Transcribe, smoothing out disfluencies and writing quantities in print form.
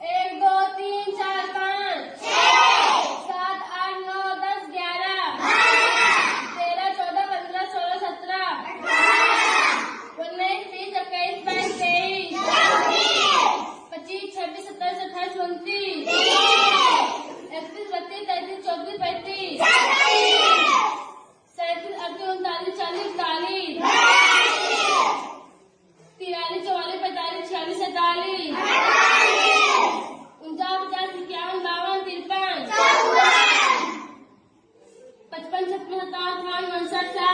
1 2 3 4 5 7 8 9 10 11 13 14 15 16 17 19 20 21 22 23 25 26 27 28 29 31 32 33 34 35 37 38 39 40 41 43 44 45 46 47 49 50 51 52 53 55 56 57 58 59 60